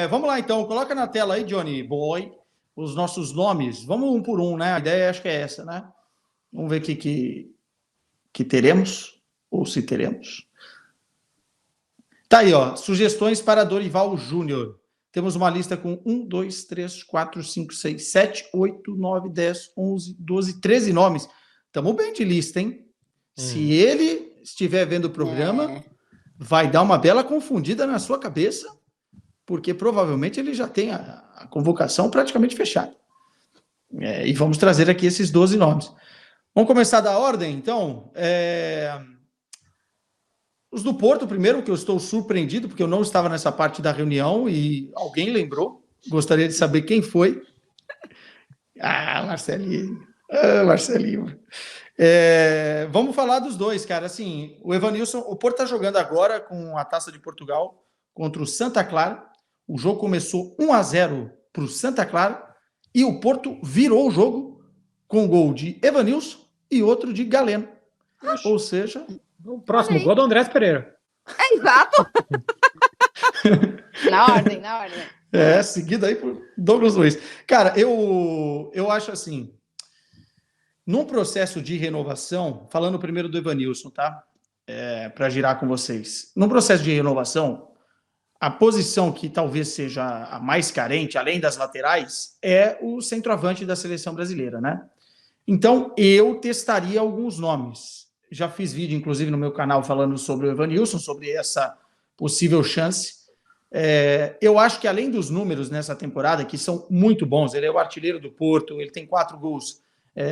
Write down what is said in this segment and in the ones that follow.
Vamos lá, então. Coloca na tela aí, Johnny Boy, os nossos nomes. Vamos um por um, né? A ideia acho que é essa, né? Vamos ver o que teremos, ou se teremos. Tá aí, ó. Sugestões para Dorival Júnior. Temos uma lista com 1, 2, 3, 4, 5, 6, 7, 8, 9, 10, 11, 12, 13 nomes. Estamos bem de lista, hein? Se ele estiver vendo o programa, vai dar uma bela confundida na sua cabeça, porque provavelmente ele já tem a convocação praticamente fechada. E vamos trazer aqui esses 12 nomes. Vamos começar da ordem, então. Os do Porto, primeiro, que eu estou surpreendido, porque eu não estava nessa parte da reunião e alguém lembrou. Gostaria de saber quem foi. Marcelinho. Marcelinho. Vamos falar dos dois, cara. Assim, o Evanilson, o Porto está jogando agora com a Taça de Portugal contra o Santa Clara. O jogo começou 1-0 para o Santa Clara e o Porto virou o jogo com um gol de Evanilson e outro de Galeno. Ou seja... O próximo gol do Andrés Pereira. Exato. na ordem. Seguido aí por Douglas Luiz. Cara, eu acho assim, num processo de renovação, falando primeiro do Evanilson, tá? Para girar com vocês. Num processo de renovação, a posição que talvez seja a mais carente, além das laterais, é o centroavante da seleção brasileira, né? Então, eu testaria alguns nomes. Já fiz vídeo, inclusive, no meu canal falando sobre o Evanilson, sobre essa possível chance. Eu acho que, além dos números nessa temporada, que são muito bons, ele é o artilheiro do Porto, ele tem 4 gols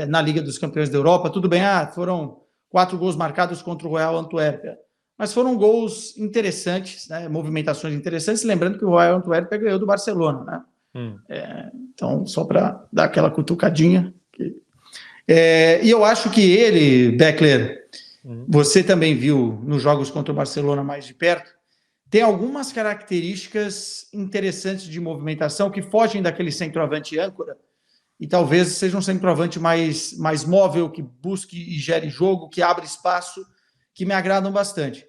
na Liga dos Campeões da Europa. Tudo bem, foram 4 gols marcados contra o Royal Antuérpia, mas foram gols interessantes, né, movimentações interessantes, lembrando que o Royal Antuérpia ganhou do Barcelona, né? Então, só para dar aquela cutucadinha. E eu acho que ele, Beckler, você também viu nos jogos contra o Barcelona mais de perto, tem algumas características interessantes de movimentação que fogem daquele centroavante âncora e talvez seja um centroavante mais móvel, que busque e gere jogo, que abre espaço, que me agradam bastante.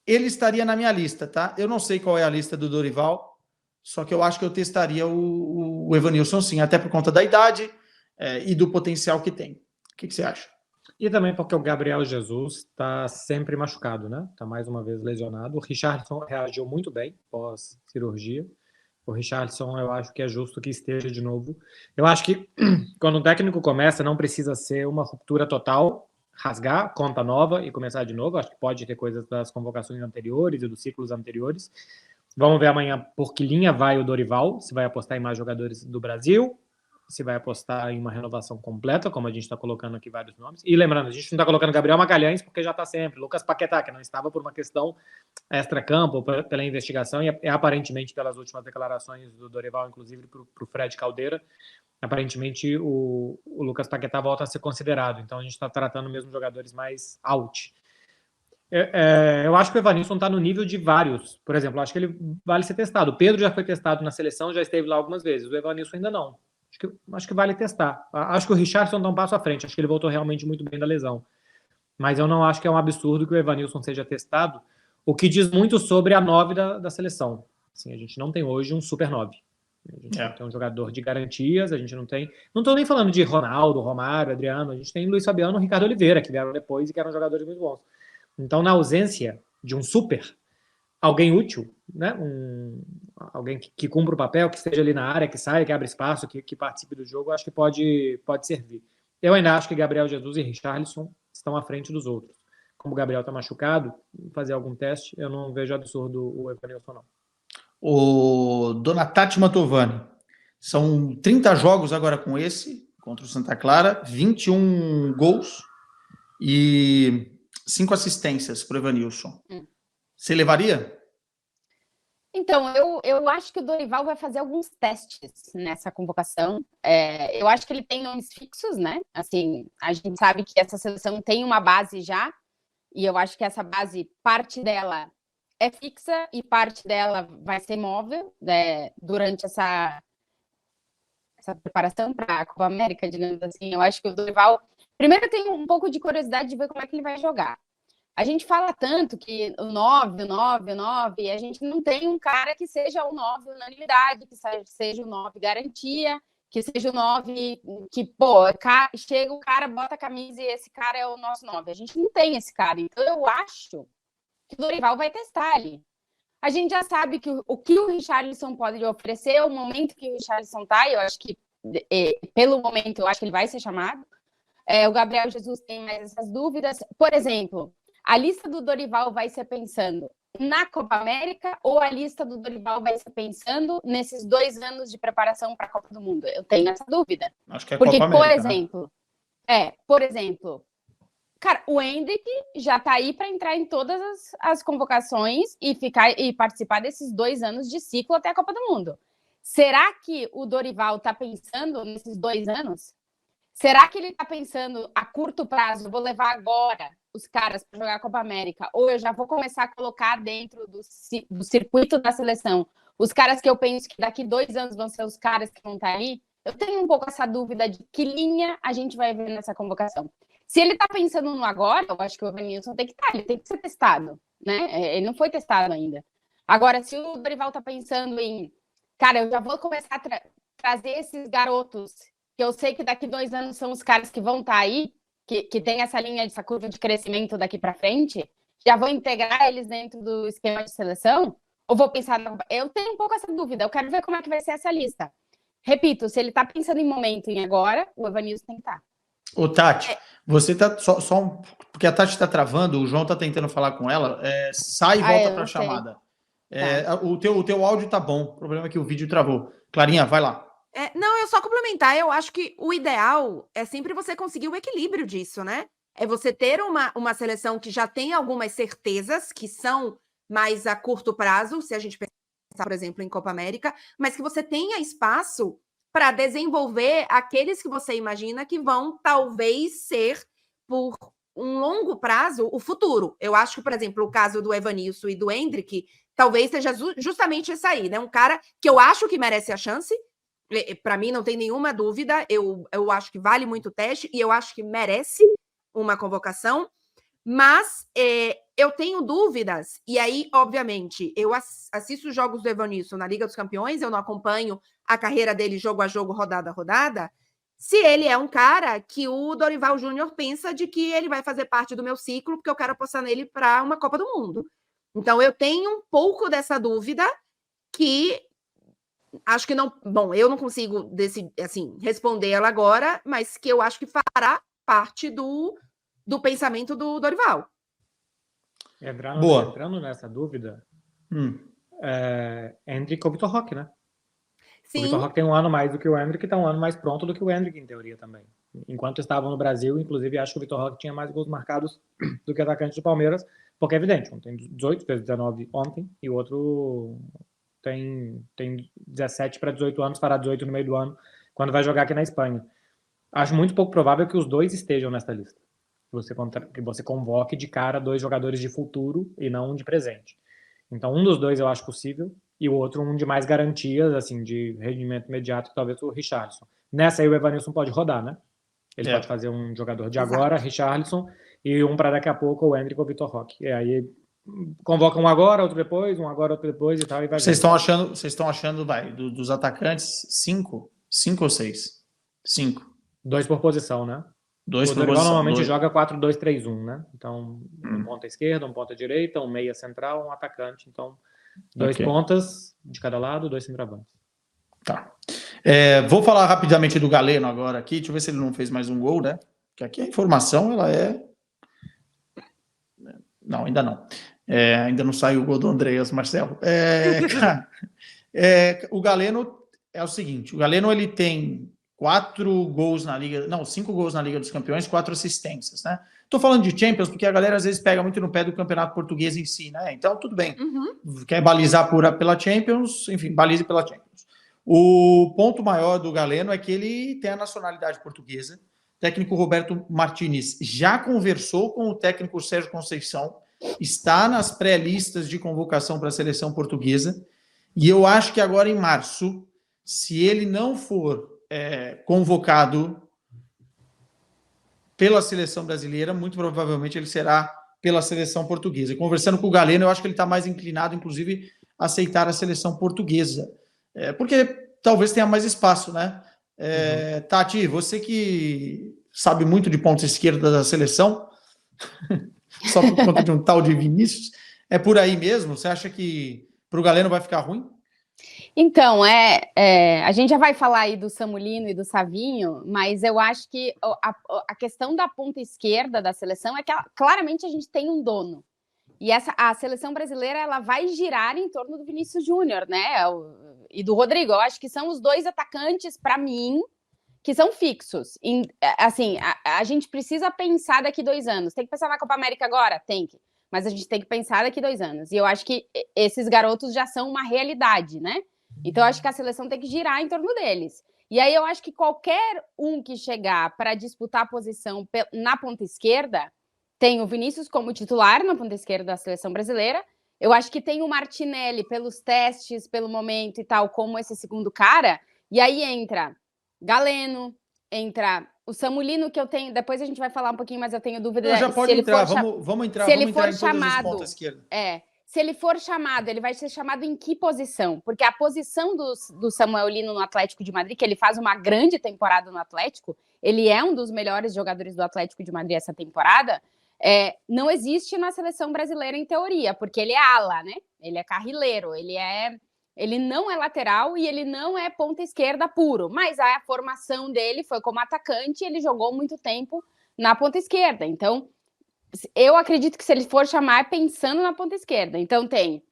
Ele estaria na minha lista, tá? Eu não sei qual é a lista do Dorival, só que eu acho que eu testaria o Evanilson sim, até por conta da idade e do potencial que tem. O que você acha? E também porque o Gabriel Jesus está sempre machucado, né? Está mais uma vez lesionado. O Richarlison reagiu muito bem pós-cirurgia. O Richarlison, eu acho que é justo que esteja de novo. Eu acho que quando o técnico começa, não precisa ser uma ruptura total, rasgar, conta nova e começar de novo. Acho que pode ter coisas das convocações anteriores e dos ciclos anteriores. Vamos ver amanhã por que linha vai o Dorival, se vai apostar em mais jogadores do Brasil, se vai apostar em uma renovação completa, como a gente está colocando aqui vários nomes. E lembrando, a gente não está colocando Gabriel Magalhães porque já está sempre. Lucas Paquetá, que não estava por uma questão extra-campo, pela investigação, e aparentemente pelas últimas declarações do Dorival, inclusive para o Fred Caldeira, aparentemente o Lucas Paquetá volta a ser considerado. Então a gente está tratando mesmo jogadores mais out. Eu acho que o Evanilson está no nível de vários. Por exemplo, acho que ele vale ser testado. O Pedro já foi testado na seleção, já esteve lá algumas vezes. O Evanilson ainda não. Acho que vale testar. Acho que o Richarlison dá um passo à frente. Acho que ele voltou realmente muito bem da lesão. Mas eu não acho que é um absurdo que o Evanilson seja testado, o que diz muito sobre a 9 da seleção. Assim, a gente não tem hoje um super 9. A gente não tem um jogador de garantias, a gente não tem... Não estou nem falando de Ronaldo, Romário, Adriano. A gente tem Luiz Fabiano e Ricardo Oliveira, que vieram depois e que eram jogadores muito bons. Então, na ausência de um super, alguém útil, né? Alguém que cumpra o papel, que esteja ali na área, que saia, que abra espaço, que participe do jogo, acho que pode servir. Eu ainda acho que Gabriel Jesus e Richarlison estão à frente dos outros. Como o Gabriel está machucado, fazer algum teste, eu não vejo absurdo o Evanilson, não. O Donatati Mantovani. São 30 jogos agora com esse, contra o Santa Clara, 21 gols e 5 assistências para o Evanilson. Você levaria? Então, eu acho que o Dorival vai fazer alguns testes nessa convocação. Eu acho que ele tem nomes fixos, né? Assim, a gente sabe que essa seleção tem uma base já, e eu acho que essa base, parte dela é fixa e parte dela vai ser móvel, né, durante essa preparação para a Copa América, digamos assim. Eu acho que o Dorival... Primeiro, eu tenho um pouco de curiosidade de ver como é que ele vai jogar. A gente fala tanto que o 9, e a gente não tem um cara que seja o 9 unanimidade, que seja o 9 garantia, que seja o 9 que, pô, chega o cara, bota a camisa e esse cara é o nosso 9. A gente não tem esse cara. Então, eu acho que o Dorival vai testar ali. A gente já sabe que o que o Richarlison pode oferecer, o momento que o Richarlison tá, eu acho que, pelo momento, eu acho que ele vai ser chamado. O Gabriel Jesus tem mais essas dúvidas. Por exemplo, a lista do Dorival vai ser pensando na Copa América ou a lista do Dorival vai ser pensando nesses 2 anos de preparação para a Copa do Mundo? Eu tenho essa dúvida. Acho que é porque, Copa América, por exemplo, cara, o Endrick já está aí para entrar em todas as convocações e participar desses 2 anos de ciclo até a Copa do Mundo. Será que o Dorival está pensando nesses 2 anos? Será que ele está pensando a curto prazo, vou levar agora os caras para jogar a Copa América, ou eu já vou começar a colocar dentro do circuito da seleção os caras que eu penso que daqui 2 anos vão ser os caras que vão estar aí? Eu tenho um pouco essa dúvida de que linha a gente vai ver nessa convocação. Se ele está pensando no agora, eu acho que o Evanilson tem que estar, ele tem que ser testado, né? Ele não foi testado ainda. Agora, se o Dorival está pensando em, cara, eu já vou começar a trazer esses garotos que eu sei que daqui 2 anos são os caras que vão estar aí, que tem essa linha, essa curva de crescimento daqui para frente, já vou integrar eles dentro do esquema de seleção? Ou vou pensar... Eu tenho um pouco essa dúvida, eu quero ver como é que vai ser essa lista. Repito, se ele está pensando em momento, em agora, o Evanilson tem que estar. Ô, Tati, você tá porque a Tati está travando, o João está tentando falar com ela, sai e volta para a chamada. O teu áudio tá bom, o problema é que o vídeo travou. Clarinha, vai lá. Não, eu só complementar, eu acho que o ideal é sempre você conseguir o equilíbrio disso, né? É você ter uma seleção que já tem algumas certezas, que são mais a curto prazo, se a gente pensar, por exemplo, em Copa América, mas que você tenha espaço para desenvolver aqueles que você imagina que vão, talvez, ser, por um longo prazo, o futuro. Eu acho que, por exemplo, o caso do Evanilson e do Endrick, talvez seja justamente isso aí, né? Um cara que eu acho que merece a chance. Para mim, não tem nenhuma dúvida. Eu acho que vale muito o teste e eu acho que merece uma convocação. Mas eu tenho dúvidas. E aí, obviamente, eu assisto os jogos do Evanilson na Liga dos Campeões, eu não acompanho a carreira dele jogo a jogo, rodada a rodada. Se ele é um cara que o Dorival Júnior pensa de que ele vai fazer parte do meu ciclo, porque eu quero apostar nele para uma Copa do Mundo. Então, eu tenho um pouco dessa dúvida que... acho que não... Bom, eu não consigo responder ela agora, mas que eu acho que fará parte do pensamento do Dorival. Entrando nessa dúvida, Endrick ou Vitor Roque, né? Sim. O Vitor Roque tem um ano mais do que o Endrick, está um ano mais pronto do que o Endrick, em teoria, também. Enquanto estavam no Brasil, inclusive, acho que o Vitor Roque tinha mais gols marcados do que o atacante do Palmeiras, porque é evidente, um tem 18, fez 19 ontem, e o outro... Tem 17 para 18 anos, fará 18 no meio do ano, quando vai jogar aqui na Espanha. Acho muito pouco provável que os dois estejam nessa lista. Que você convoque de cara 2 jogadores de futuro e não um de presente. Então, um dos dois eu acho possível, e o outro um de mais garantias, assim, de rendimento imediato, que talvez o Richarlison. Nessa aí o Evanilson pode rodar, né? Ele pode fazer um jogador de agora, Richarlison, e um para daqui a pouco, o Endrick ou o Vitor Roque. E aí... convoca um agora, outro depois, um agora, outro depois e tal. E vai. Vocês estão achando, dos atacantes, 5 ou 6? 5. 2 por posição, né? 2 por posição. O Dorival normalmente joga 4-2-3-1, né? Então, um ponta esquerda, um ponta direita, um meia central, um atacante. Então, 2 pontas de cada lado, 2 centroavantes. Tá. Vou falar rapidamente do Galeno agora aqui. Deixa eu ver se ele não fez mais um gol, né? Porque aqui a informação, ela é... Não, ainda não. Ainda não saiu o gol do Andreas, Marcelo. O Galeno é o seguinte, o Galeno ele tem 5 gols na Liga dos Campeões, 4 assistências, né? Tô falando de Champions porque a galera às vezes pega muito no pé do Campeonato Português em si, né? Então, tudo bem. Quer balizar pela Champions, enfim, balize pela Champions. O ponto maior do Galeno é que ele tem a nacionalidade portuguesa. O técnico Roberto Martínez já conversou com o técnico Sérgio Conceição, está nas pré-listas de convocação para a seleção portuguesa, e eu acho que agora em março, se ele não for convocado pela seleção brasileira, muito provavelmente ele será pela seleção portuguesa. E conversando com o Galeno, eu acho que ele está mais inclinado, inclusive, a aceitar a seleção portuguesa, porque talvez tenha mais espaço, né? Tati, você que sabe muito de ponta esquerda da seleção, só por conta de um tal de Vinícius, é por aí mesmo? Você acha que para o Galeno vai ficar ruim? Então, a gente já vai falar aí do Samulino e do Savinho, mas eu acho que a questão da ponta esquerda da seleção é que claramente a gente tem um dono. E a seleção brasileira ela vai girar em torno do Vinícius Júnior, né? E do Rodrigo. Eu acho que são os dois atacantes, para mim, que são fixos. Assim, a gente precisa pensar daqui 2 anos. Tem que pensar na Copa América agora? Tem que. Mas a gente tem que pensar daqui 2 anos. E eu acho que esses garotos já são uma realidade, né? Então, eu acho que a seleção tem que girar em torno deles. E aí, eu acho que qualquer um que chegar para disputar a posição na ponta esquerda, tem o Vinícius como titular na ponta esquerda da seleção brasileira. Eu acho que tem o Martinelli pelos testes, pelo momento e tal, como esse segundo cara. E aí entra Galeno, entra o Samulino, que eu tenho... Depois a gente vai falar um pouquinho, mas eu tenho dúvida... Já pode entrar, vamos entrar em todas as pontas esquerdas. Se ele for chamado, ele vai ser chamado em que posição? Porque a posição do Samuel Lino no Atlético de Madrid, que ele faz uma grande temporada no Atlético, ele é um dos melhores jogadores do Atlético de Madrid essa temporada, não existe na seleção brasileira em teoria, porque ele é ala, né? Ele é carrileiro, ele não é lateral e ele não é ponta esquerda puro, mas a formação dele foi como atacante e ele jogou muito tempo na ponta esquerda. Então, eu acredito que se ele for chamar é pensando na ponta esquerda. Então tem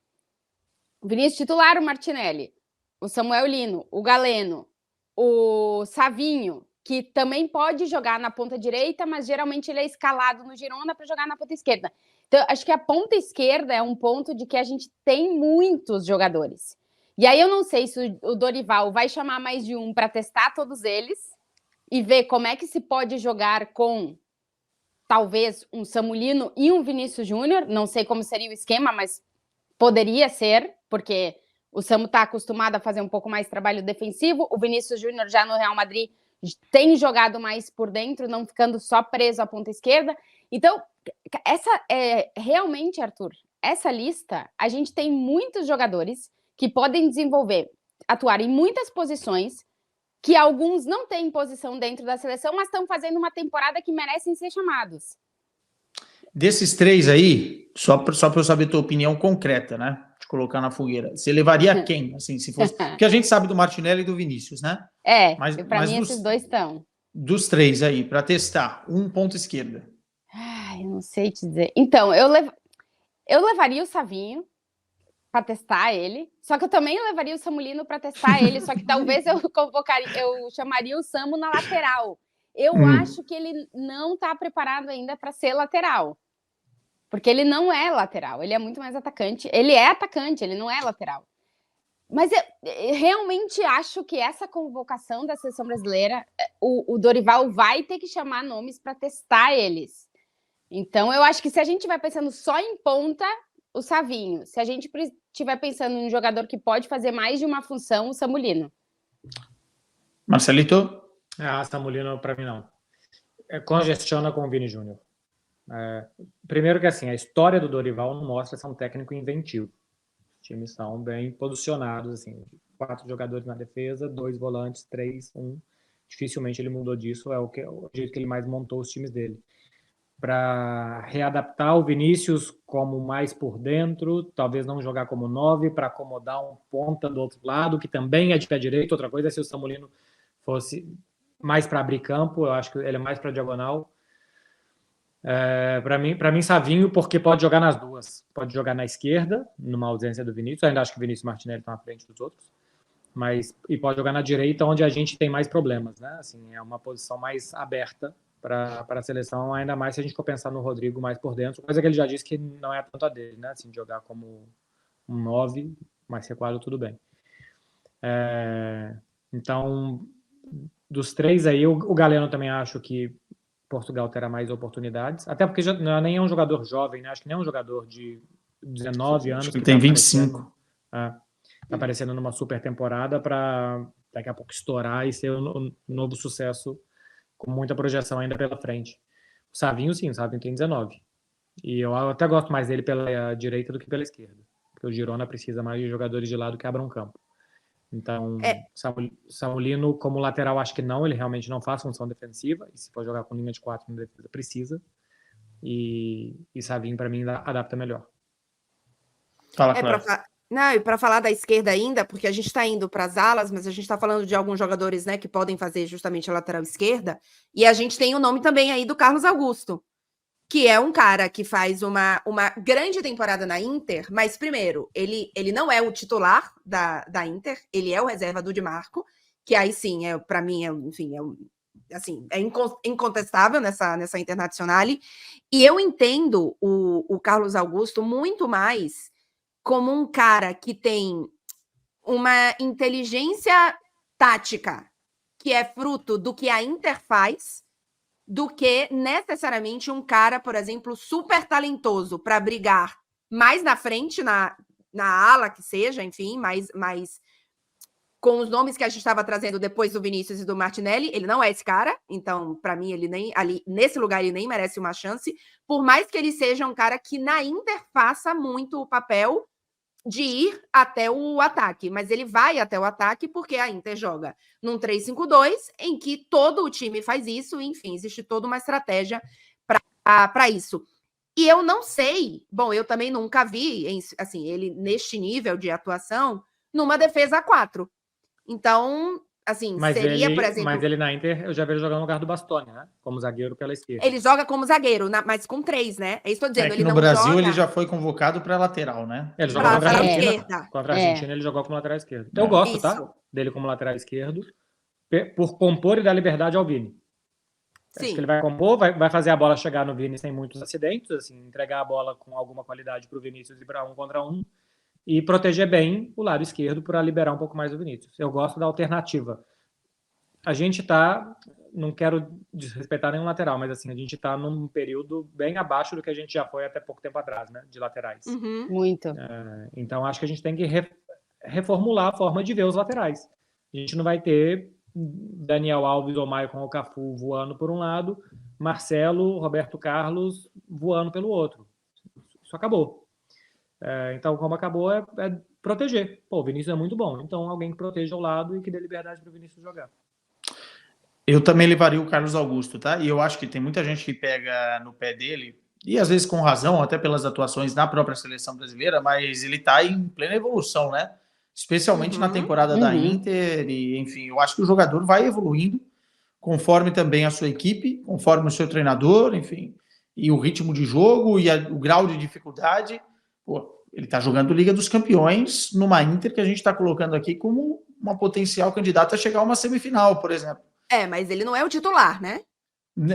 o Vinícius titular, o Martinelli, o Samuel Lino, o Galeno, o Savinho, que também pode jogar na ponta direita, mas geralmente ele é escalado no Girona para jogar na ponta esquerda. Então, acho que a ponta esquerda é um ponto de que a gente tem muitos jogadores. E aí eu não sei se o Dorival vai chamar mais de um para testar todos eles e ver como é que se pode jogar com talvez um Samulino e um Vinícius Júnior. Não sei como seria o esquema, mas poderia ser, porque o Samu está acostumado a fazer um pouco mais trabalho defensivo. O Vinícius Júnior já no Real Madrid tem jogado mais por dentro, não ficando só preso à ponta esquerda. Então, realmente, Arthur, essa lista, a gente tem muitos jogadores que podem atuar em muitas posições, que alguns não têm posição dentro da seleção, mas estão fazendo uma temporada que merecem ser chamados. Desses 3 aí, só para eu saber a tua opinião concreta, né? De colocar na fogueira. Você levaria quem? Assim, se fosse... Porque a gente sabe do Martinelli e do Vinícius, né? Para mim esses 2 estão. Dos 3 aí, para testar, um ponto esquerda. Eu não sei te dizer. Então, eu levaria o Savinho para testar ele, só que eu também levaria o Samulino para testar ele, só que talvez eu chamaria o Samu na lateral. Eu acho que ele não está preparado ainda para ser lateral, porque ele não é lateral, ele é muito mais atacante. Ele é atacante, ele não é lateral. Mas eu realmente acho que essa convocação da seleção brasileira, o Dorival vai ter que chamar nomes para testar eles. Então, eu acho que se a gente estiver pensando só em ponta, o Savinho. Se a gente estiver pensando em um jogador que pode fazer mais de uma função, o Samulino. Marcelito? Samulino, para mim, não. Congestiona com o Vini Júnior. Primeiro que, assim, a história do Dorival não mostra ser um técnico inventivo. Os times são bem posicionados, assim, 4 jogadores na defesa, 2 volantes, 3, 1. Dificilmente ele mudou disso, é o jeito que ele mais montou os times dele. Para readaptar o Vinícius como mais por dentro, talvez não jogar como 9, para acomodar um ponta do outro lado, que também é de pé direito. Outra coisa é se o Samulino fosse mais para abrir campo, eu acho que ele é mais para diagonal. Para mim, Savinho, porque pode jogar nas duas. Pode jogar na esquerda, numa ausência do Vinícius, ainda acho que o Vinícius Martinelli está na frente dos outros, e pode jogar na direita, onde a gente tem mais problemas, né? Assim, é uma posição mais aberta para a seleção, ainda mais se a gente for pensar no Rodrigo mais por dentro, coisa que ele já disse que não é tanto a dele, né? Assim, jogar como um 9, mais recuado, tudo bem. Então, dos 3 aí, o Galeno também acho que Portugal terá mais oportunidades, até porque nem é um jogador jovem, né? Acho que nem é um jogador de 19 anos. Acho que ele tem 25. Tá aparecendo numa super temporada para daqui a pouco estourar e ser um novo sucesso com muita projeção ainda pela frente. O Savinho, sim, o Savinho tem 19. E eu até gosto mais dele pela direita do que pela esquerda. Porque o Girona precisa mais de jogadores de lado que abram campo. Então, Samulino como lateral, acho que não. Ele realmente não faz função defensiva. E se for jogar com linha de 4 na defesa, precisa. E Savinho, para mim, adapta melhor. Fala, Clara. Não, e para falar da esquerda ainda, porque a gente está indo para as alas, mas a gente está falando de alguns jogadores, né, que podem fazer justamente a lateral esquerda, e a gente tem o nome também aí do Carlos Augusto, que é um cara que faz uma grande temporada na Inter, mas primeiro, ele não é o titular da Inter, ele é o reserva do Di Marco, que aí sim, para mim, enfim, é incontestável nessa Internazionale, e eu entendo o Carlos Augusto muito mais como um cara que tem uma inteligência tática que é fruto do que a Inter faz, do que necessariamente um cara, por exemplo, super talentoso para brigar mais na frente, na ala que seja, enfim, mais com os nomes que a gente estava trazendo depois do Vinícius e do Martinelli. Ele não é esse cara, então, para mim, ele nem ali nesse lugar ele nem merece uma chance, por mais que ele seja um cara que na Inter faça muito o papel de ir até o ataque, mas ele vai até o ataque porque a Inter joga num 3-5-2, em que todo o time faz isso, enfim, existe toda uma estratégia para isso. E eu não sei, bom, eu também nunca vi, assim, ele neste nível de atuação, numa defesa a 4. Então, assim, seria, por exemplo... Mas ele na Inter, eu já vi ele jogar no lugar do Bastoni, né? Como zagueiro pela esquerda. Ele joga como zagueiro, mas com 3, né? É isso que eu tô dizendo. Que no Brasil ele já foi convocado para lateral, né? Ele jogou contra a Argentina. Contra a Argentina ele jogou como lateral esquerdo. Eu gosto, isso. Tá? Dele como lateral esquerdo, por compor e dar liberdade ao Vini. Sim. Acho que ele vai compor, vai fazer a bola chegar no Vini sem muitos acidentes, assim, entregar a bola com alguma qualidade para o Vinícius e para 1 contra 1. E proteger bem o lado esquerdo para liberar um pouco mais o Vinícius. Eu gosto da alternativa. A gente está, não quero desrespeitar nenhum lateral, mas assim, a gente está num período bem abaixo do que a gente já foi até pouco tempo atrás, né? De laterais. Uhum. Muito. Então, acho que a gente tem que reformular a forma de ver os laterais. A gente não vai ter Daniel Alves ou Maicon ou Cafu voando por um lado, Marcelo, Roberto Carlos voando pelo outro. Isso acabou. Então, como acabou, é proteger. Pô, o Vinícius é muito bom. Então, alguém que proteja o lado e que dê liberdade para o Vinícius jogar. Eu também levaria o Carlos Augusto, tá? E eu acho que tem muita gente que pega no pé dele, e às vezes com razão, até pelas atuações na própria seleção brasileira, mas ele tá em plena evolução, né? Especialmente na temporada da Inter, e enfim, eu acho que o jogador vai evoluindo, conforme também a sua equipe, conforme o seu treinador, enfim, e o ritmo de jogo e o grau de dificuldade. Pô, ele está jogando Liga dos Campeões numa Inter que a gente está colocando aqui como uma potencial candidata a chegar a uma semifinal, por exemplo. Mas ele não é o titular, né?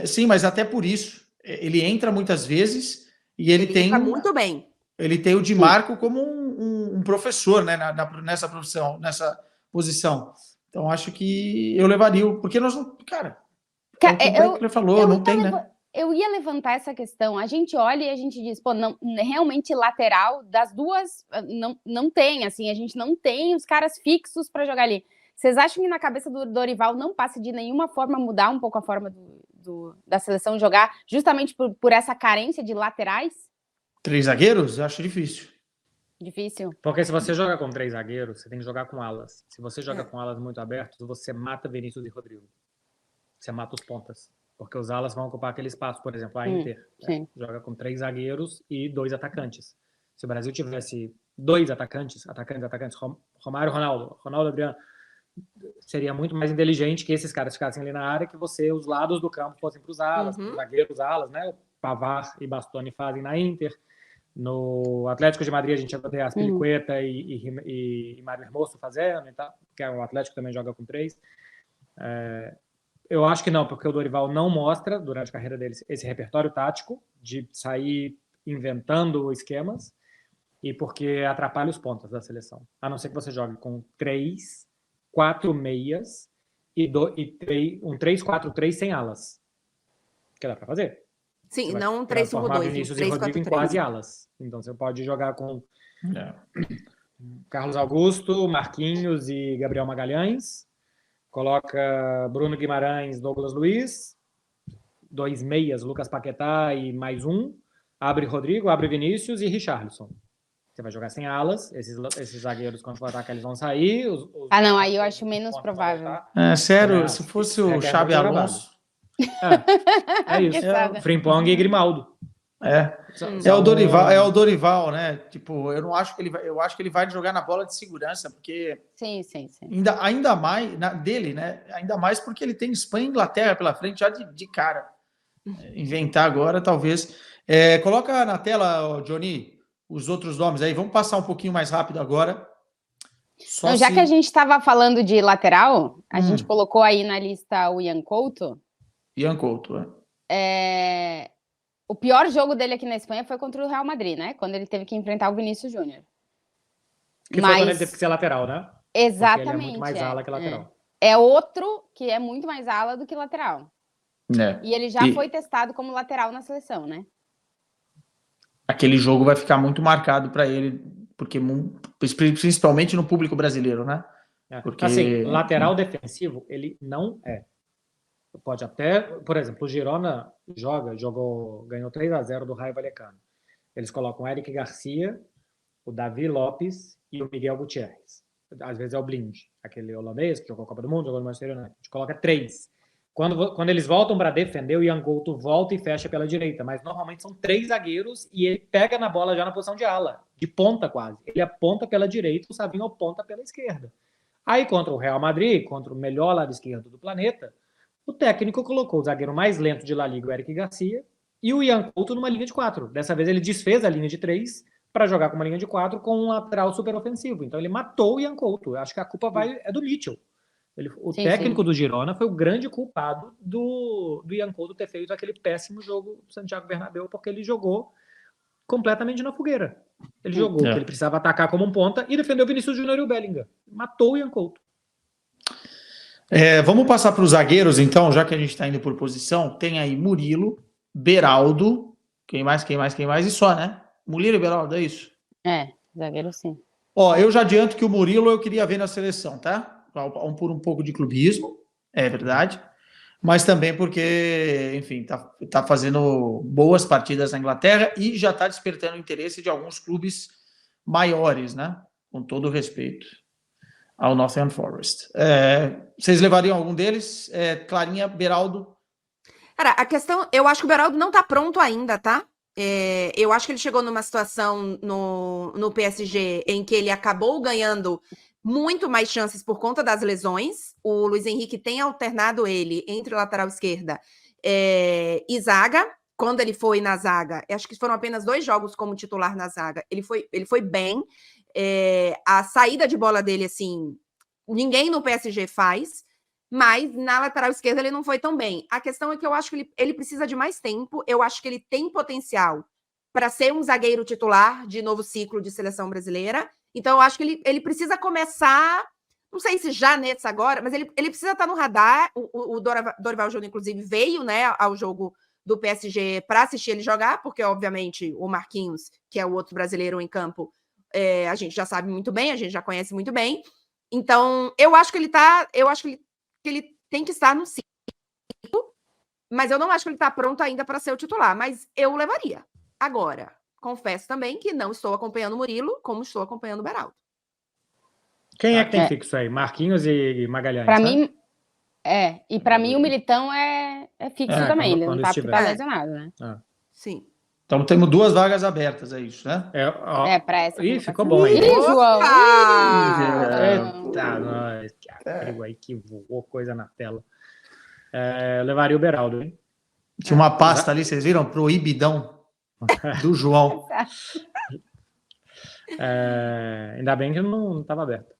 Sim, mas até por isso. Ele entra muitas vezes e ele tem... entra muito bem. Ele tem o Di Marco como um professor, né, nessa profissão, nessa posição. Então, acho que eu levaria... Porque nós não... Cara, é o que ele falou, não tem, né? Eu ia levantar essa questão. A gente olha e a gente diz, pô, não, realmente lateral das duas não tem, assim, a gente não tem os caras fixos para jogar ali. Vocês acham que na cabeça do Dorival não passa de nenhuma forma mudar um pouco a forma da seleção jogar, justamente por essa carência de laterais? 3 zagueiros? Eu acho difícil. Difícil. Porque se você joga com 3 zagueiros, você tem que jogar com alas. Se você joga com alas muito abertos, você mata Vinícius e Rodrigo. Você mata os pontas. Porque os alas vão ocupar aquele espaço, por exemplo, a Inter joga com 3 zagueiros e 2 atacantes. Se o Brasil tivesse 2 atacantes, Romário, Ronaldo, Adriano, seria muito mais inteligente que esses caras ficassem ali na área, que os lados do campo fossem para os alas, os zagueiros alas, né? Pavar e Bastoni fazem na Inter. No Atlético de Madrid a gente vai ter Aspilicueta e Mário Hermoso fazendo, tá? Porque o Atlético também joga com 3. Eu acho que não, porque o Dorival não mostra, durante a carreira dele, esse repertório tático de sair inventando esquemas e porque atrapalha os pontas da seleção. A não ser que você jogue com 3, 4 meias e um 3-4-3 sem alas. Que dá para fazer. Sim, não um 3-5-2. Vinícius e Rodrigo em quase alas. Então você pode jogar com Carlos Augusto, Marquinhos e Gabriel Magalhães. Coloca Bruno Guimarães, Douglas Luiz, 2 meias, Lucas Paquetá e mais um. Abre Rodrigo, abre Vinícius e Richarlison. Você vai jogar sem alas, esses zagueiros, quando for atacar, eles vão sair. Não, aí eu acho menos provável. Sério, se fosse o Xabi Alonso... É isso. Frimpong e Grimaldo. É o Dorival, né? Tipo, eu não acho que ele vai. Eu acho que ele vai jogar na bola de segurança, porque. Sim. Ainda mais dele, né? Ainda mais porque ele tem Espanha e Inglaterra pela frente já de cara. Inventar agora, talvez. Coloca na tela, Johnny, os outros nomes aí. Vamos passar um pouquinho mais rápido agora. Já que a gente estava falando de lateral, a gente colocou aí na lista o Ian Couto. O pior jogo dele aqui na Espanha foi contra o Real Madrid, né? Quando ele teve que enfrentar o Vinícius Júnior. Foi quando ele teve que ser lateral, né? Exatamente. Porque ele é muito mais ala que lateral. É outro que é muito mais ala do que lateral. E ele já foi testado como lateral na seleção, né? Aquele jogo vai ficar muito marcado para ele, porque principalmente no público brasileiro, né? Porque... Assim, lateral defensivo, ele não é. Pode até, por exemplo, o Girona ganhou 3-0 do Rayo Vallecano. Eles colocam o Eric Garcia, o Davi Lopes e o Miguel Gutierrez. Às vezes é o Blind, aquele holandês que jogou a Copa do Mundo, jogou no Manchester United. A gente coloca 3. Quando eles voltam para defender, o Ian Couto volta e fecha pela direita, mas normalmente são 3 zagueiros e ele pega na bola já na posição de ala, de ponta quase. Ele aponta pela direita, o Savinho aponta pela esquerda. Aí contra o Real Madrid, contra o melhor lado esquerdo do planeta, o técnico colocou o zagueiro mais lento de La Liga, o Eric Garcia, e o Ian Couto numa linha de 4. Dessa vez ele desfez a linha de 3 para jogar com uma linha de 4 com um lateral super ofensivo. Então ele matou o Ian Couto. Eu acho que a culpa é do Mitchell. O técnico do Girona foi o grande culpado do Ian Couto ter feito aquele péssimo jogo do Santiago Bernabéu, porque ele jogou completamente na fogueira. Ele jogou que ele precisava atacar como um ponta e defendeu o Vinícius Júnior e o Bellingham. Matou o Ian Couto. Vamos passar para os zagueiros, então, já que a gente está indo por posição. Tem aí Murilo, Beraldo, quem mais, e só, né? Murilo e Beraldo, é isso? Zagueiro sim. Eu já adianto que o Murilo eu queria ver na seleção, tá? Por um pouco de clubismo, é verdade, mas também porque, enfim, tá fazendo boas partidas na Inglaterra e já está despertando o interesse de alguns clubes maiores, né? Com todo o respeito ao Nottingham Forest. Vocês levariam algum deles? Clarinha, Beraldo? Cara, a questão... Eu acho que o Beraldo não tá pronto ainda, tá? Eu acho que ele chegou numa situação no PSG em que ele acabou ganhando muito mais chances por conta das lesões. O Luiz Henrique tem alternado ele entre lateral esquerda e zaga. Quando ele foi na zaga, acho que foram apenas 2 jogos como titular na zaga, ele foi bem. A saída de bola dele, assim, ninguém no PSG faz, mas na lateral esquerda ele não foi tão bem. A questão é que eu acho que ele precisa de mais tempo, eu acho que ele tem potencial para ser um zagueiro titular de novo ciclo de seleção brasileira, então eu acho que ele precisa começar, não sei se já nesse agora, mas ele precisa estar no radar. O Dorival Júnior, inclusive, veio, né, ao jogo do PSG para assistir ele jogar, porque, obviamente, o Marquinhos, que é o outro brasileiro em campo, a gente já sabe muito bem, a gente já conhece muito bem. Então, eu acho que ele tem que estar no ciclo, mas eu não acho que ele está pronto ainda para ser o titular, mas eu levaria. Agora, confesso também que não estou acompanhando o Murilo, como estou acompanhando o Beraldo. Quem é que tem fixo aí? Marquinhos e Magalhães, para mim, e para mim o Militão é fixo também, ele não tá lesionado, né? Sim. Então temos 2 vagas abertas, é isso, né? Para essa. Ficou bom aí. João! Eita, nós. Que voou coisa na tela. Eu levaria o Beraldo, hein? Tinha uma pasta ali, vocês viram? Proibidão do João. Ainda bem que não estava aberto.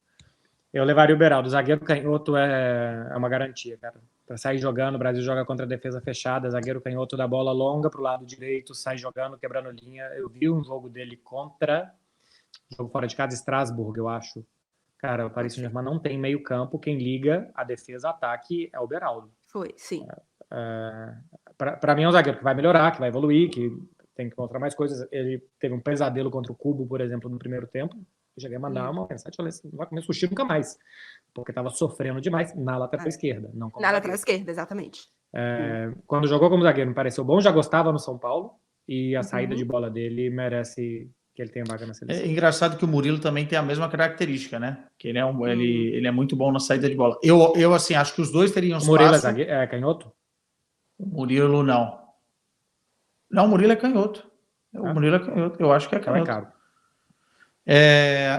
Eu levaria o Beraldo. O zagueiro canhoto é uma garantia, cara. Para sair jogando, o Brasil joga contra a defesa fechada, zagueiro canhoto da bola longa para o lado direito, sai jogando, quebrando linha. Eu vi um jogo dele jogo fora de casa, Estrasburgo, eu acho. Cara, o Paris Saint-Germain não tem meio campo, quem liga a defesa-ataque é o Beraldo. Foi, sim. Para mim é um zagueiro que vai melhorar, que vai evoluir, que tem que mostrar mais coisas. Ele teve um pesadelo contra o Cubo, por exemplo, no primeiro tempo. Eu cheguei a mandar uma mensagem, falei assim, não vai comer sushi nunca mais, porque estava sofrendo demais na lateral esquerda. Não como na lateral esquerda, exatamente. Quando jogou como zagueiro, me pareceu bom, já gostava no São Paulo, e a saída de bola dele merece que ele tenha vaga na seleção. É engraçado que o Murilo também tem a mesma característica, né? Que ele é muito bom na saída de bola. Eu assim, acho que os dois teriam O Murilo espaço. é canhoto? O Murilo não. Não, o Murilo é canhoto. O Murilo é canhoto. Eu acho que é Então é canhoto. caro.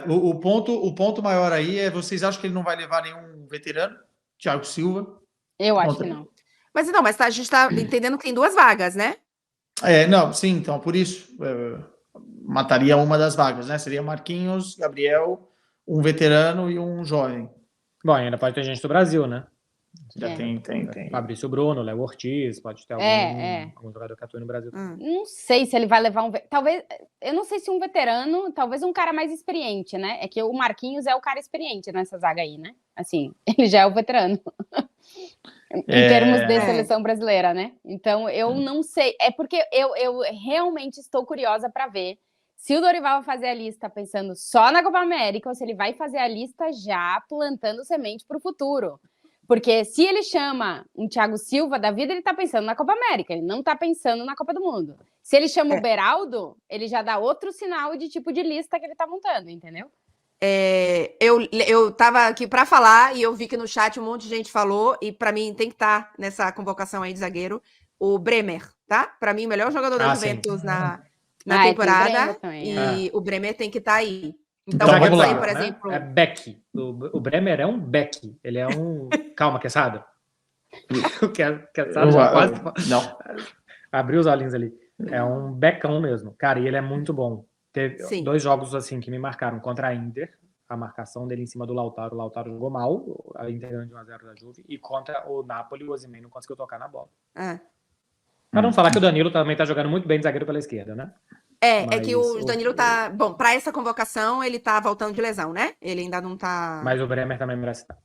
O ponto maior aí é, vocês acham que ele não vai levar nenhum veterano? Thiago Silva? Eu acho que não. Mas não, a gente tá entendendo que tem 2 vagas, né? Não, sim, então por isso mataria uma das vagas, né? Seria Marquinhos, Gabriel, um veterano e um jovem. Bom, ainda pode ter gente do Brasil, né? Já tem. Fabrício Bruno, Léo Ortiz, pode ter algum jogador que atua no Brasil. Não sei se ele vai levar talvez, eu não sei se um veterano, talvez um cara mais experiente, né? É que o Marquinhos é o cara experiente nessa zaga aí, né? Assim, ele já é o veterano. Em termos de seleção brasileira, né? Então, eu não sei. É porque eu realmente estou curiosa para ver se o Dorival vai fazer a lista pensando só na Copa América ou se ele vai fazer a lista já plantando semente para o futuro. Porque se ele chama um Thiago Silva da vida, ele está pensando na Copa América, ele não está pensando na Copa do Mundo. Se ele chama o Beraldo, ele já dá outro sinal de tipo de lista que ele está montando, entendeu? Eu tava aqui para falar e eu vi que no chat um monte de gente falou, e para mim tem que estar nessa convocação aí de zagueiro, o Bremer, tá? Para mim, o melhor jogador da Juventus na temporada, e o Bremer tem que estar aí. Então vamos lá, por exemplo... É Beck. O Bremer é um Beck. Ele é um... Calma, Quesada. Quesada já quase... Não. Abriu os olhinhos ali. É um Beckão mesmo. Cara, e ele é muito bom. Teve 2 jogos assim que me marcaram. Contra a Inter, a marcação dele em cima do Lautaro. O Lautaro jogou mal, a Inter ganhou de 1-0 da Juve. E contra o Napoli, o Osimhen não conseguiu tocar na bola. Pra não falar que o Danilo também tá jogando muito bem de zagueiro pela esquerda, né? É que o Danilo tá... Bom, para essa convocação, ele tá voltando de lesão, né? Ele ainda não tá... Mas o Bremer também merece estar.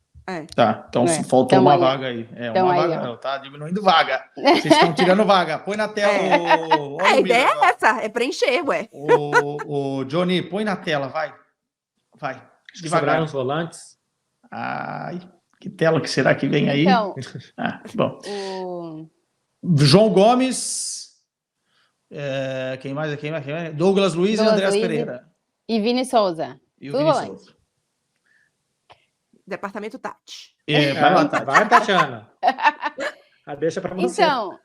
Tá, então faltou uma vaga aí. Uma vaga, não, tá diminuindo vaga. Vocês estão tirando vaga. Põe na tela a ideia é essa, é preencher, ué. O Johnny, põe na tela, vai. Sobraram os volantes. Ai, que tela que será que vem aí? Então, bom. João Gomes, quem mais? Douglas Luiz e Andrés Pereira. E Vini Souza. Souza. Departamento Tati. Vai, Tatiana. Deixa para você. Então,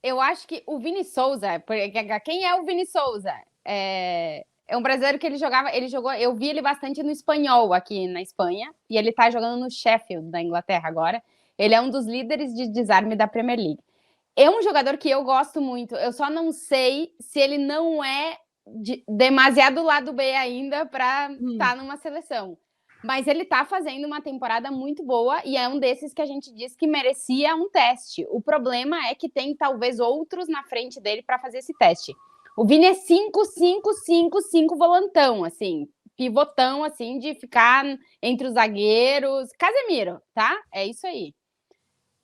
eu acho que o Vini Souza, quem é o Vini Souza? É um brasileiro que ele jogou, eu vi ele bastante no Espanhol aqui na Espanha, e ele tá jogando no Sheffield, da Inglaterra agora. Ele é um dos líderes de desarme da Premier League. É um jogador que eu gosto muito, eu só não sei se ele não é demasiado lado B ainda para estar numa seleção. Mas ele está fazendo uma temporada muito boa e é um desses que a gente diz que merecia um teste. O problema é que tem talvez outros na frente dele para fazer esse teste. O Vini é 5-5-5-5 volantão, assim, pivotão, assim, de ficar entre os zagueiros. Casemiro, tá? É isso aí.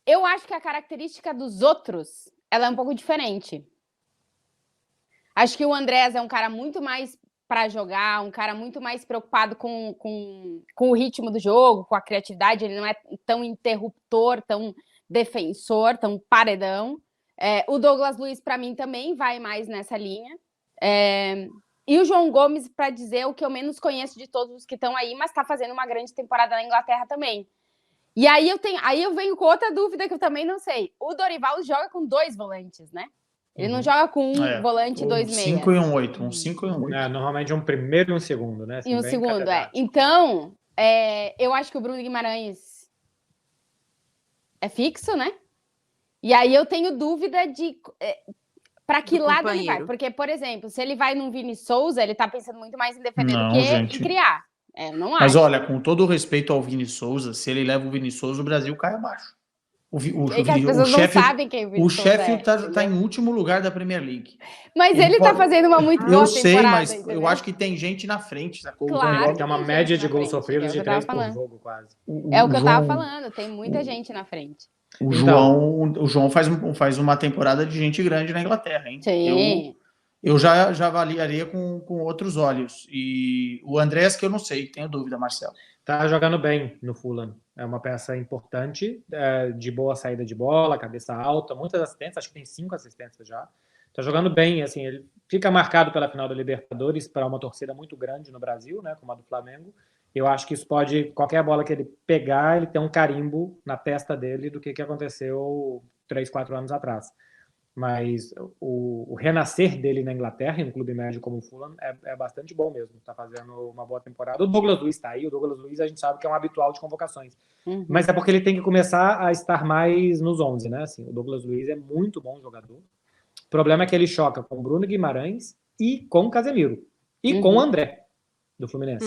Eu acho que a característica dos outros, ela é um pouco diferente. Acho que o Andrés é um cara muito mais para jogar, um cara muito mais preocupado com o ritmo do jogo, com a criatividade. Ele não é tão interruptor, tão defensor, tão paredão. O Douglas Luiz, para mim, também vai mais nessa linha. E o João Gomes, para dizer o que eu menos conheço de todos os que estão aí, mas está fazendo uma grande temporada na Inglaterra também. E aí eu venho com outra dúvida que eu também não sei. O Dorival joga com 2 volantes, né? Ele não joga com um volante e 2 meias. 5 e um 8. Um 5 e um 8. Normalmente um primeiro e um segundo, né? Assim, e um segundo, Então, eu acho que o Bruno Guimarães é fixo, né? E aí eu tenho dúvida de para que lado ele vai. Porque, por exemplo, se ele vai num Vini Souza, ele tá pensando muito mais em defender do que em criar. Eu não acho. Mas olha, com todo o respeito ao Vini Souza, se ele leva o Vini Souza, o Brasil cai abaixo. As pessoas não sabem quem o Vini Souza Sheffield tá em último lugar da Premier League. Mas ele tá fazendo uma muito boa temporada. Eu sei, mas entendeu? eu acho que tem gente na frente. Sacou? Claro que é uma média de gols sofridos de 3 por jogo, quase. É o que eu tava falando, tem muita gente na frente. O João faz uma temporada de gente grande na Inglaterra, hein? Sim. Eu já avaliaria com outros olhos. E o Andrés, que eu não sei, tenho dúvida, Marcelo. Tá jogando bem no Fulham. É uma peça importante, de boa saída de bola, cabeça alta, muitas assistências, acho que tem 5 assistências já. Tá jogando bem, assim, ele fica marcado pela final da Libertadores para uma torcida muito grande no Brasil, né, como a do Flamengo. Eu acho que isso pode, qualquer bola que ele pegar, ele tem um carimbo na testa dele do que aconteceu 3, 4 anos atrás. Mas o renascer dele na Inglaterra, em um clube médio como o Fulham, é bastante bom mesmo. Está fazendo uma boa temporada. O Douglas Luiz está aí. O Douglas Luiz a gente sabe que é um habitual de convocações. Mas é porque ele tem que começar a estar mais nos 11, né? Assim, o Douglas Luiz é muito bom jogador. O problema é que ele choca com o Bruno Guimarães e com o Casemiro. E com o André, do Fluminense.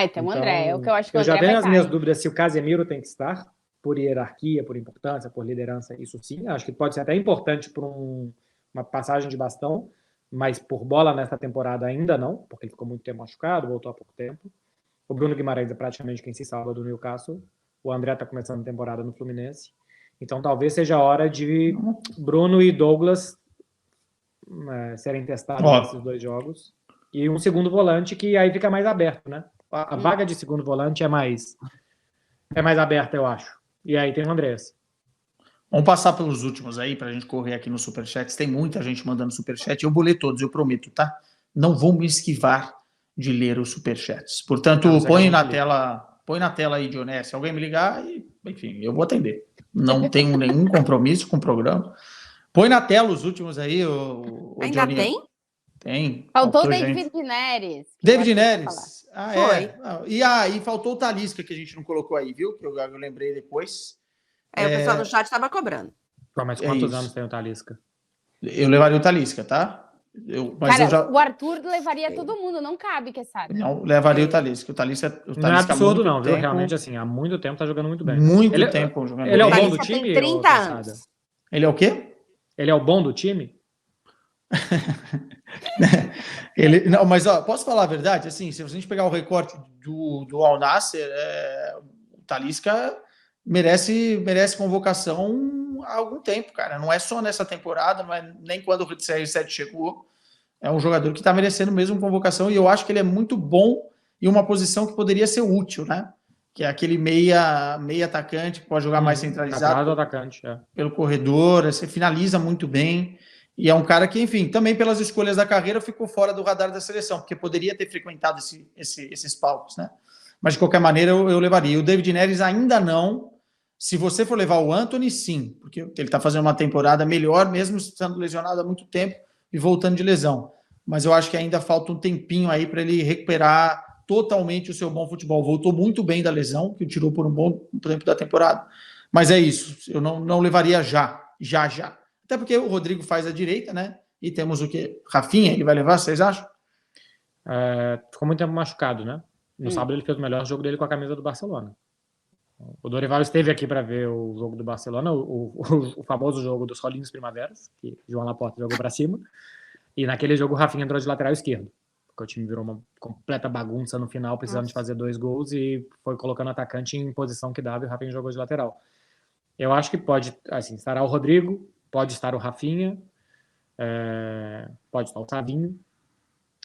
Então o André. É o que eu acho que o eu André já tenho vai as estar. minhas dúvidas se o Casemiro tem que estar, por hierarquia, por importância, por liderança, isso sim. Acho que pode ser até importante para uma passagem de bastão, mas por bola nessa temporada ainda não, porque ele ficou muito tempo machucado, voltou há pouco tempo. O Bruno Guimarães é praticamente quem se salva do Newcastle. O André está começando a temporada no Fluminense. Então talvez seja a hora de Bruno e Douglas serem testados nesses 2 jogos. E um segundo volante que aí fica mais aberto, né? A vaga de segundo volante é mais aberta, eu acho. E aí tem o Andrés. Vamos passar pelos últimos aí, pra gente correr aqui no Superchat. Tem muita gente mandando Superchat. Eu vou ler todos, eu prometo, tá? Não vou me esquivar de ler os Superchats. Portanto, põe na tela aí, Dioné. Se alguém me ligar, enfim, eu vou atender. Não tenho nenhum compromisso com o programa. Põe na tela os últimos aí, o Ainda Johnny. tem? Tem. Faltou o David Neres. David Neres. Foi. E faltou o Talisca, que a gente não colocou aí, viu? Que eu lembrei depois. O pessoal no chat estava cobrando. Mas quantos anos tem o Talisca? Eu levaria o Talisca, tá? O Arthur levaria todo mundo, não cabe, que sabe? Não, levaria o Talisca. O Talisca não é absurdo, não, viu? Realmente, assim, há muito tempo tá jogando muito bem. Muito tempo jogando bem. Ele é o bom do time? Tem 30 anos. Ele é o quê? Ele é o bom do time? Não, mas posso falar a verdade? Assim, se a gente pegar o recorte do Al Nassr, o Talisca merece convocação há algum tempo, cara. Não é só nessa temporada, não é nem quando o CR7 chegou. É um jogador que está merecendo mesmo convocação e eu acho que ele é muito bom em uma posição que poderia ser útil, né? Que é aquele meia atacante que pode jogar mais centralizado atacante, pelo corredor, você finaliza muito bem. E é um cara que, enfim, também pelas escolhas da carreira ficou fora do radar da seleção, porque poderia ter frequentado esses palcos, né? Mas, de qualquer maneira, eu levaria. O David Neres ainda não. Se você for levar o Antony, sim, porque ele está fazendo uma temporada melhor, mesmo estando lesionado há muito tempo e voltando de lesão. Mas eu acho que ainda falta um tempinho aí para ele recuperar totalmente o seu bom futebol. Voltou muito bem da lesão, que o tirou por um bom tempo da temporada. Mas é isso, eu não levaria já. Até porque o Rodrigo faz a direita, né? E temos o quê? Rafinha, ele vai levar, vocês acham? Ficou muito tempo machucado, né? No sábado ele fez o melhor jogo dele com a camisa do Barcelona. O Dorival esteve aqui para ver o jogo do Barcelona, o famoso jogo dos rolinhos primaveras, que João Laporta jogou para cima. E naquele jogo o Rafinha entrou de lateral esquerdo, porque o time virou uma completa bagunça no final, precisando de fazer 2 gols e foi colocando o atacante em posição que dava e o Rafinha jogou de lateral. Eu acho que pode, assim, estará o Rodrigo, pode estar o Rafinha, pode estar o Savinho.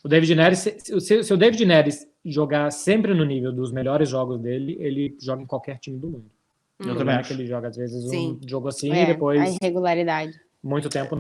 O David Neres, se o David Neres jogar sempre no nível dos melhores jogos dele, ele joga em qualquer time do mundo. Eu também acho. Que ele joga, às vezes, Sim. um jogo assim e depois... A irregularidade. Muito tempo não.